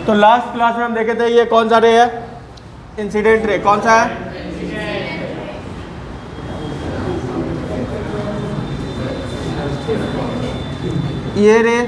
तो last class में हम देखे थे ये कौन सा रे है, इंसिडेंट रे। कौन सा है? ये रे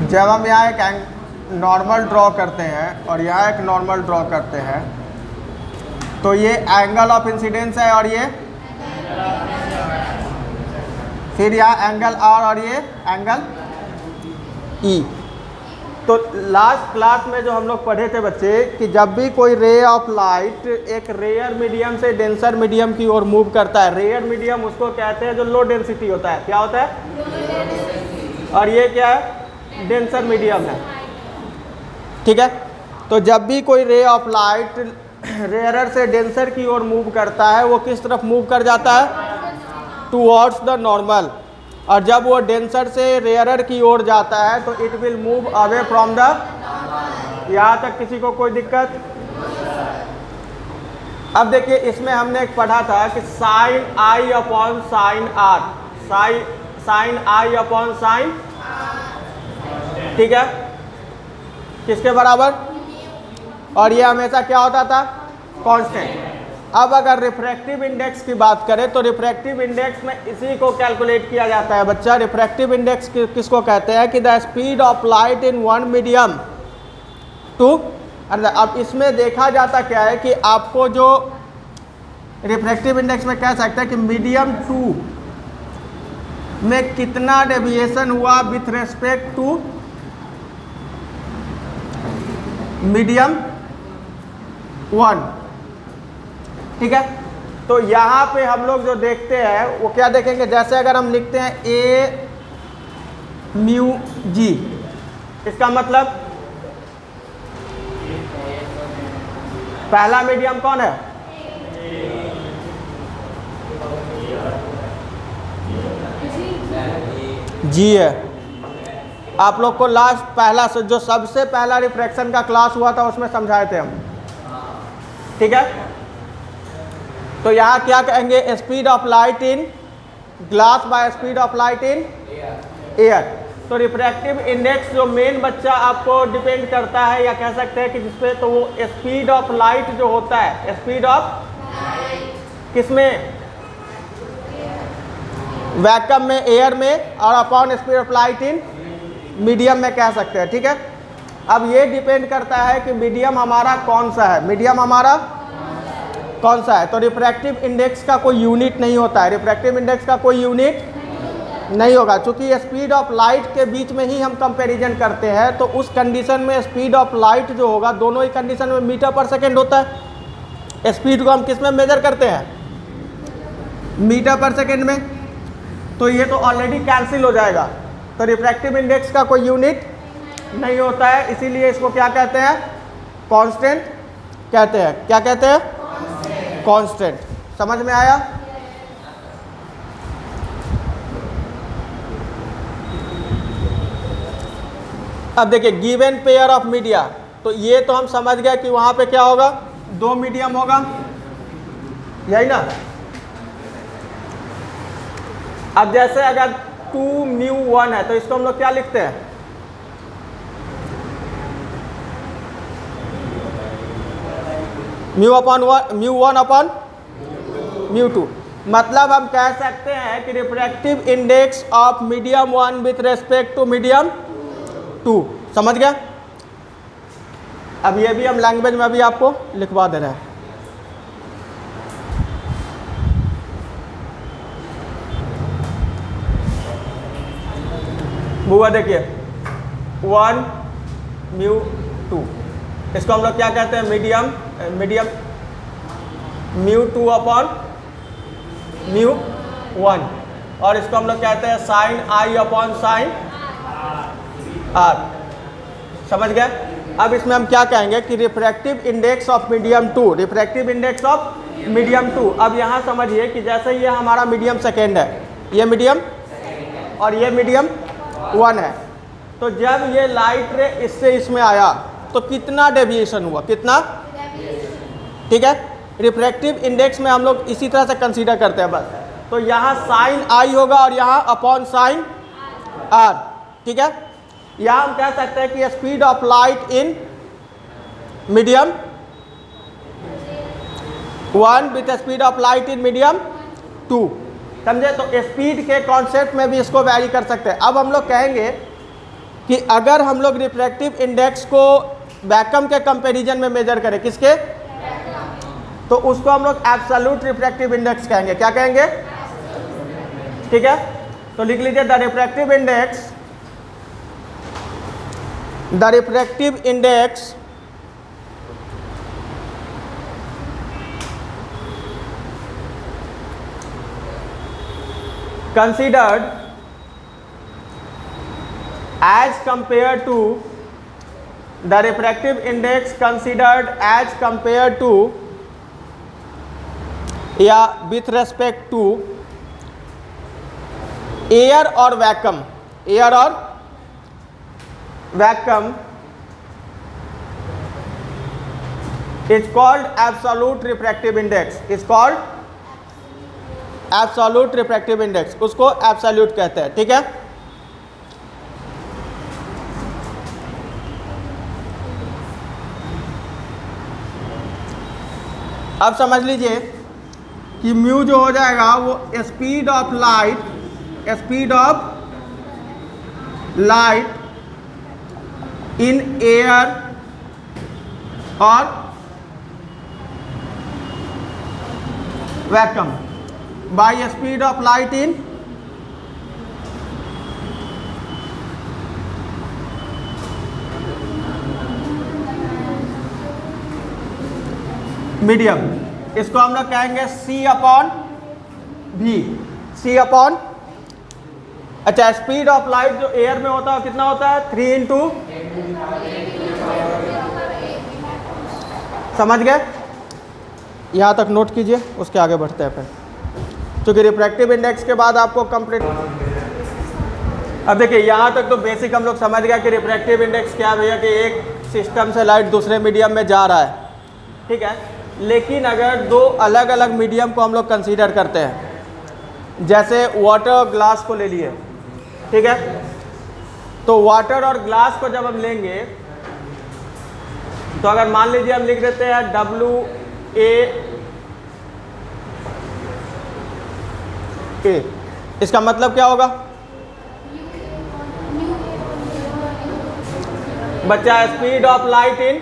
जब हम यहाँ एक नॉर्मल ड्रॉ करते हैं और यहाँ एक नॉर्मल ड्रॉ करते हैं तो ये एंगल ऑफ इंसिडेंस है और ये फिर यहाँ एंगल आर और ये एंगल ई। तो लास्ट क्लास में जो हम लोग पढ़े थे बच्चे कि जब भी कोई रे ऑफ लाइट एक रेयर मीडियम से डेंसर मीडियम की ओर मूव करता है, रेयर मीडियम उसको कहते हैं जो लो डेंसिटी होता है। क्या होता है? और ये क्या है? डेंसर मीडियम है। ठीक है, तो जब भी कोई रे ऑफ लाइट रेयरर से डेंसर की ओर मूव करता है वो किस तरफ मूव कर जाता है? Towards the normal. और जब वो डेंसर से रेयरर की ओर जाता है तो it will move away from the. यहाँ तक किसी को कोई दिक्कत? अब देखिए इसमें हमने एक पढ़ा था कि sine I upon sine R, sine I upon sine, ठीक है, किसके बराबर? और ये हमेशा क्या होता था? कांस्टेंट। अब अगर रिफ्रैक्टिव इंडेक्स की बात करें तो रिफ्रैक्टिव इंडेक्स में इसी को कैलकुलेट किया जाता है बच्चा। रिफ्रैक्टिव इंडेक्स किसको कहते हैं? कि the speed of light in one medium two. अब इसमें देखा जाता क्या है कि आपको जो रिफ्रैक्टिव इंडेक्स में कह सकते हैं कि मीडियम 2 में कितना डेविएशन हुआ विथ रेस्पेक्ट टू मीडियम 1। ठीक है, तो यहाँ पे हम लोग जो देखते हैं वो क्या देखेंगे? जैसे अगर हम लिखते हैं ए म्यू जी, इसका मतलब पहला मीडियम कौन है? जी है। आप लोग को लास्ट पहला जो सबसे पहला रिफ्रैक्शन का क्लास हुआ था उसमें समझाए थे हम। ठीक है, तो यहाँ क्या कहेंगे? Speed of light in glass bye speed of light in air. तो रिफ्रैक्टिव इंडेक्स जो मेन बच्चा आपको डिपेंड करता है या कह सकते हैं कि जिसपे, तो वो स्पीड ऑफ लाइट जो होता है, स्पीड ऑफ किसमें? वैक्यूम में, एयर में, और upon speed of light in medium में कह सकते हैं। ठीक है, अब ये डिपेंड करता है कि मीडियम हमारा कौन सा है, मीडियम हमारा कौन सा है। तो रिफ्रैक्टिव इंडेक्स का कोई यूनिट नहीं होता है, रिफ्रैक्टिव इंडेक्स का कोई यूनिट नहीं होगा। चूंकि स्पीड ऑफ लाइट के बीच में ही हम कंपैरिजन करते हैं तो उस कंडीशन में स्पीड ऑफ लाइट जो होगा, दोनों ही कंडीशन में मीटर पर सेकेंड होता है। स्पीड को हम किस में मेजर करते हैं? मीटर पर सेकेंड में। तो ये तो ऑलरेडी कैंसिल हो जाएगा। तो रिफ्रैक्टिव इंडेक्स का कोई यूनिट नहीं होता है, इसीलिए इसको क्या कहते हैं? कांस्टेंट कहते हैं। क्या कहते हैं? कांस्टेंट। समझ में आया? अब देखिए गिवन पेयर ऑफ मीडिया, तो ये तो हम समझ गए कि वहां पे क्या होगा? 2 मीडियम होगा, यही ना। अब जैसे अगर 2 म्यू 1 है तो इसको हम लोग क्या लिखते हैं? Mu 1 upon mu 2। मतलब हम कह सकते हैं कि refractive index of medium 1 with respect to medium 2। समझ गया? अब ये भी हम लैंग्वेज में अभी आपको लिखवा दे रहे हैं। बुआ देखिए 1 म्यू 2, इसको हम लोग क्या कहते हैं? मीडियम म्यू 2 अपॉन म्यू 1, और इसको हम लोग कहते हैं sine I upon sine R. समझ गए? अब इसमें हम क्या कहेंगे कि refractive index of medium 2, refractive index of medium 2। अब यहाँ समझिए कि जैसे ये हमारा मीडियम सेकेंड है, ये मीडियम और ये मीडियम 1 है। तो जब ये लाइट रे इससे इसमें आया तो कितना डेविएशन हुआ, कितना, ठीक है। रिफ्रैक्टिव इंडेक्स में हम लोग इसी तरह से कंसीडर करते हैं बस। तो यहाँ साइन आई होगा और यहाँ अपॉन साइन आर, ठीक है। यहाँ हम कह सकते हैं कि speed of light in medium 1 with speed of light in medium 2, समझे। तो स्पीड के कॉन्सेप्ट में भी इसको वैरी कर सकते हैं। अब हम लोग कहेंगे कि अगर हम लोग रिफ्रैक्टिव इंडेक्स को वैक्यूम के कंपैरिजन में मेजर करें, किसके, तो उसको हम लोग एब्सोल्यूट रिफ्रैक्टिव इंडेक्स कहेंगे। क्या कहेंगे, ठीक है। तो लिख लीजिए the refractive index considered as compared to the refractive index considered as compared to या with respect to एयर और वैक्यूम, एयर और vacuum is called absolute refractive index, is called absolute refractive index, उसको absolute कहते हैं, ठीक है। अब समझ लीजिए कि म्यू जो हो जाएगा वो speed of light in air और vacuum by speed of light in medium. इसको हम लोग कहेंगे C upon V, C upon, अच्छा स्पीड ऑफ लाइट जो एयर में होता है कितना होता है 3 इंटू, समझ गए। यहाँ तक नोट कीजिए, उसके आगे बढ़ते हैं फिर, क्योंकि रिफ्रैक्टिव इंडेक्स के बाद आपको कंप्लीट। अब देखिए यहाँ तक तो बेसिक हम लोग समझ गया कि रिफ्रैक्टिव इंडेक्स क्या है भैया, कि एक सिस्टम से लाइट दूसरे मीडियम में जा रहा है, ठीक है। लेकिन अगर दो अलग अलग मीडियम को हम लोग कंसीडर करते हैं, जैसे वाटर और ग्लास को ले लिए, ठीक है। तो वाटर और ग्लास को जब हम लेंगे तो अगर मान लीजिए हम लिख देते हैं WA, इसका मतलब क्या होगा बच्चा, स्पीड ऑफ लाइट इन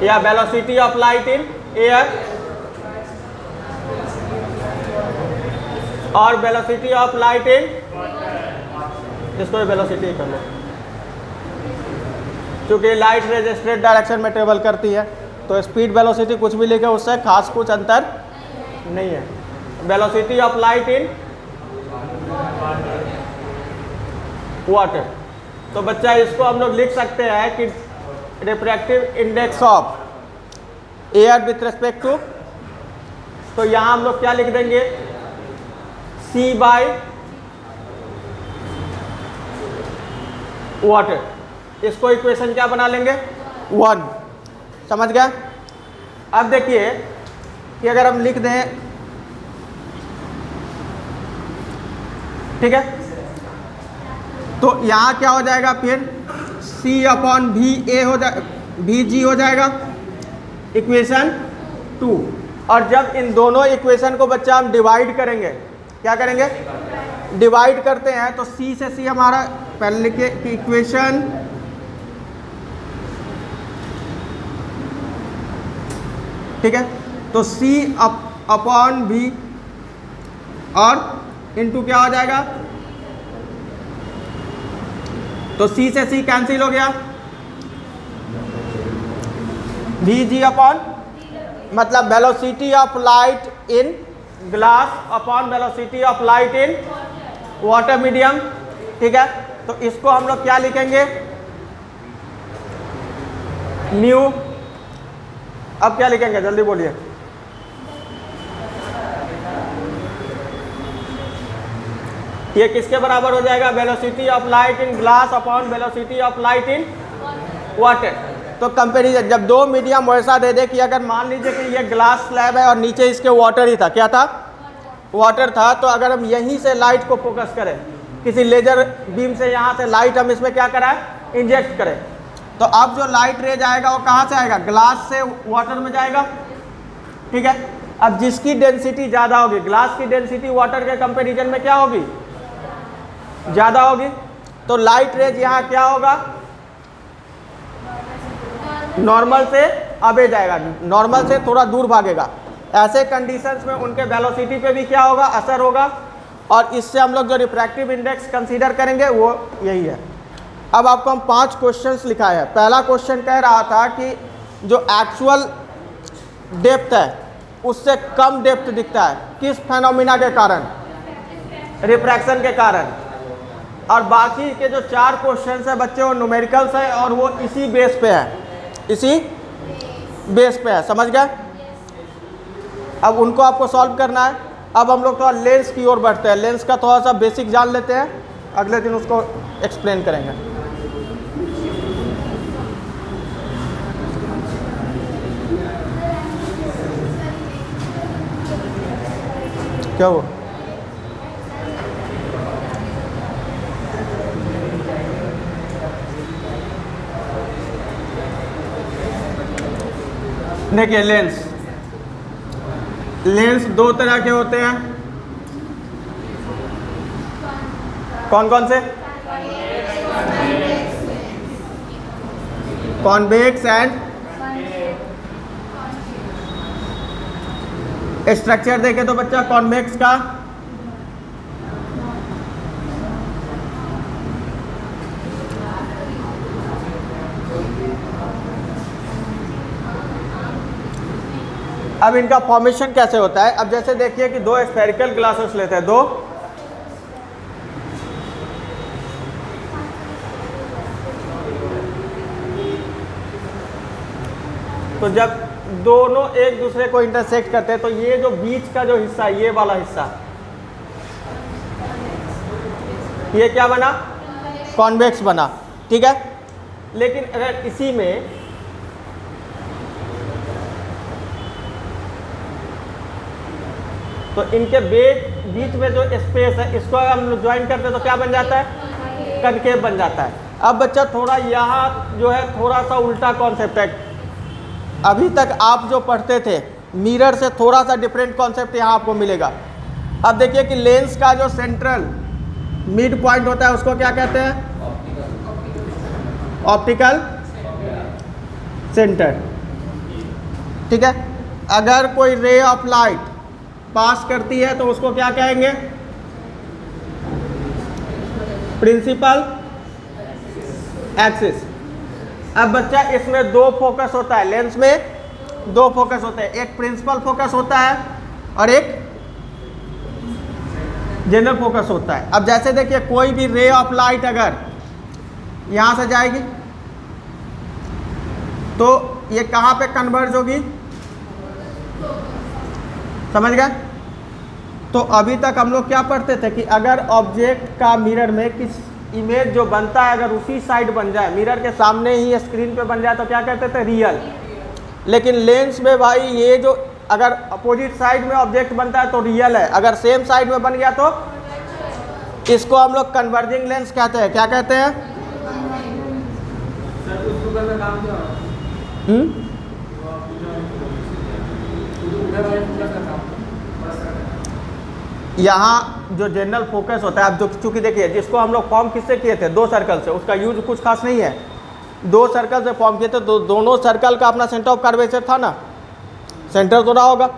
या velocity of light in air और वेलोसिटी ऑफ लाइट इन, जिसको वेलोसिटी कर लो, क्योंकि लाइट रेजिस्ट्रेट डायरेक्शन में ट्रेवल करती है, तो स्पीड वेलोसिटी कुछ भी लिखे उससे खास कुछ अंतर नहीं है। Velocity of light in water. तो बच्चा इसको हम लोग लिख सकते हैं कि refractive index of air with respect to, तो यहाँ हम लोग क्या लिख देंगे C बाई वाटर। इसको इक्वेशन क्या बना लेंगे 1, समझ गया। अब देखिए कि अगर हम लिख दें, ठीक है, तो यहाँ क्या हो जाएगा फिर C अपॉन VA हो जाए, VG हो जाएगा इक्वेशन 2। और जब इन दोनों इक्वेशन को बच्चा हम डिवाइड करेंगे, क्या करेंगे डिवाइड करते हैं, तो C से C हमारा पहले लिखे कि इक्वेशन ठीक है, तो C अपॉन V और इनटू क्या हो जाएगा, तो C से C कैंसिल हो गया, VG अपॉन मतलब velocity of light in glass upon velocity of light in water medium, ठीक है। तो इसको हम लोग क्या लिखेंगे न्यू। अब क्या लिखेंगे जल्दी बोलिए, ये किसके बराबर हो जाएगा? Velocity of light in glass upon velocity of light in water. तो कंपेरिजन, जब दो मीडियम वैसा दे दे कि अगर मान लीजिए कि ये ग्लास स्लैब है और नीचे इसके वाटर ही था, क्या था? वाटर था। तो अगर हम यहीं से लाइट को फोकस करें, किसी लेजर बीम से यहाँ से लाइट हम इसमें क्या कराएं? इंजेक्ट करें, तो अब जो लाइट रे जाएगा वो कहाँ से आएगा? ग्लास से वाटर में जाएगा, ठीक है। अब जिसकी डेंसिटी ज़्यादा होगी, ग्लास की डेंसिटी वाटर के कंपेरिजन में क्या होगी? ज़्यादा होगी। तो लाइट रेज यहाँ क्या होगा? नॉर्मल से अबे जाएगा, नॉर्मल से थोड़ा दूर भागेगा। ऐसे कंडीशंस में उनके वेलोसिटी पे भी क्या होगा? असर होगा। और इससे हम लोग जो रिफ्रैक्टिव इंडेक्स कंसीडर करेंगे वो यही है। अब आपको हम 5 क्वेश्चंस लिखाए हैं। पहला क्वेश्चन कह रहा था कि जो एक्चुअल डेप्थ है उससे कम डेप्थ दिखता है, किस फेनोमिना के कारण? रिफ्रैक्शन के कारण। और बाकी के जो 4 क्वेश्चंस है बच्चे वो न्यूमेरिकल्स है और वो इसी बेस पे है, इसी बेस पे है, समझ गए? अब उनको आपको सॉल्व करना है। अब हम लोग थोड़ा लेंस की ओर बढ़ते हैं, लेंस का थोड़ा सा बेसिक जान लेते हैं, अगले दिन उसको एक्सप्लेन करेंगे। क्या हुआ? देखिए लेंस, लेंस 2 तरह के होते हैं। कौन कौन से? कॉन्वेक्स एंड स्ट्रक्चर देखे तो बच्चा कॉन्वेक्स का अब इनका फॉर्मेशन कैसे होता है? अब जैसे देखिए कि 2 स्फेरिकल ग्लासेस लेते हैं, 2 तो जब दोनों एक दूसरे को इंटरसेक्ट करते हैं तो ये जो बीच का जो हिस्सा, ये वाला हिस्सा, ये क्या बना? कॉन्वेक्स बना, ठीक है। लेकिन अगर इसी में तो इनके बीच में जो स्पेस है इसको हम ज्वाइन करते हैं तो क्या बन जाता है? कनकेव बन जाता है। अब बच्चा थोड़ा यहाँ जो है थोड़ा सा उल्टा कॉन्सेप्ट है। अभी तक आप जो पढ़ते थे मिरर से थोड़ा सा डिफरेंट कॉन्सेप्ट यहाँ आपको मिलेगा। अब देखिए कि लेंस का जो सेंट्रल मिड पॉइंट होता है उसको क्या कहते हैं? ऑप्टिकल सेंटर, ठीक है। अगर कोई रे ऑफ लाइट पास करती है तो उसको क्या कहेंगे? Principal axis. अब बच्चा इसमें 2 फोकस होता है, लेंस में 2 फोकस होते हैं, एक प्रिंसिपल फोकस होता है और एक जनरल फोकस होता है। अब जैसे देखिए कोई भी रे ऑफ लाइट अगर यहाँ से जाएगी तो ये कहाँ पे कन्वर्ज होगी? समझ गए? तो अभी तक हम लोग क्या पढ़ते थे कि अगर ऑब्जेक्ट का मिरर में किस इमेज जो बनता है अगर उसी साइड बन जाए, मिरर के सामने ही स्क्रीन पे बन जाए तो क्या कहते थे? रियल। लेकिन लेंस में भाई ये जो अगर अपोजिट साइड में ऑब्जेक्ट बनता है तो रियल है, अगर सेम साइड में बन गया तो इसको हम लोग कन्वर्जिंग लेंस कहते हैं। क्या कहते हैं? यहाँ जो जनरल फोकस होता है, अब जो चूंकि देखिए जिसको हम लोग फॉर्म किससे किए थे? 2 सर्कल से, उसका यूज कुछ खास नहीं है। 2 सर्कल से फॉर्म किए थे तो दोनों सर्कल का अपना सेंटर ऑफ कर्वेचर था ना, सेंटर तो रहा होगा,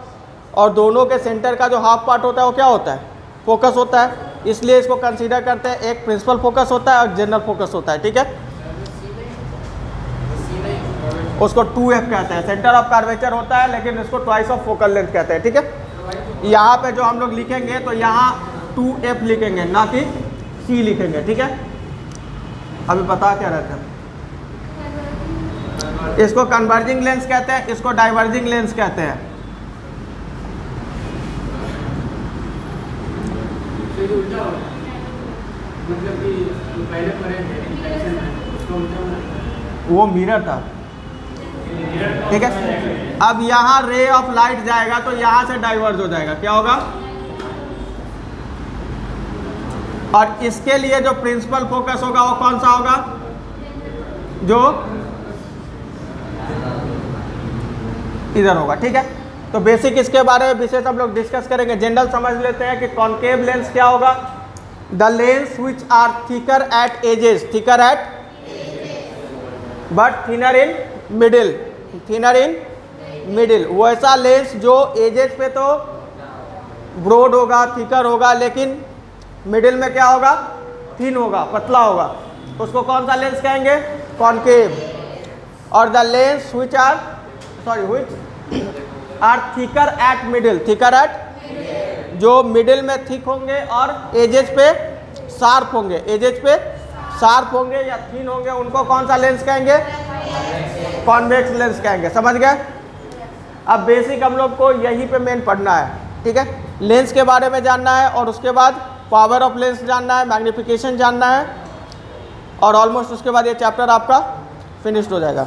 और दोनों के सेंटर का जो हाफ पार्ट होता है वो क्या होता है? फोकस होता है। इसलिए इसको कंसीडर करते हैं, एक प्रिंसिपल फोकस होता है और जनरल फोकस होता है, ठीक है। उसको 2F कहते हैं, सेंटर ऑफ कर्वेचर होता है, लेकिन इसको ट्वाइस ऑफ फोकल लेंथ कहते हैं, ठीक है। यहाँ पे जो हम लोग लिखेंगे तो यहाँ 2F लिखेंगे, ना कि C लिखेंगे, ठीक है। अभी बता क्या रहता है? इसको कन्वर्जिंग लेंस कहते हैं, इसको डाइवर्जिंग लेंस कहते हैं। मतलब कि पहले पढ़े थे रिफ्लेक्शन में, उसको मतलब वो मिरर था, ठीक है। अब यहाँ रे ऑफ लाइट जाएगा तो यहाँ से डाइवर्ज हो जाएगा, क्या होगा? और इसके लिए जो प्रिंसिपल फोकस होगा वो कौन सा होगा? जो इधर होगा, ठीक है। तो बेसिक इसके बारे में विशेष हम लोग डिस्कस करेंगे। जनरल समझ लेते हैं कि कॉन्केव लेंस क्या होगा? The lens which are thicker at edges, thicker at but thinner in middle, thinner in middle. वैसा लेंस जो एजेस पे तो ब्रॉड होगा, थिकर होगा, लेकिन मिडिल में क्या होगा? थिन होगा, पतला होगा। उसको कौन सा लेंस कहेंगे? कॉन्केव। और the lens which are thicker at middle, thicker at, जो मिडिल में थिक होंगे और एजेस पे शार्प होंगे, एजेस पे शार्प होंगे या थिन होंगे, उनको कौन सा लेंस कहेंगे? कॉन्वेक्स लेंस कहेंगे। समझ गए? अब बेसिक हम लोग को यहीं पे मेन पढ़ना है, ठीक है। लेंस के बारे में जानना है और उसके बाद पावर ऑफ लेंस जानना है, मैग्निफिकेशन जानना है, और ऑलमोस्ट उसके बाद ये चैप्टर आपका फिनिश्ड हो जाएगा।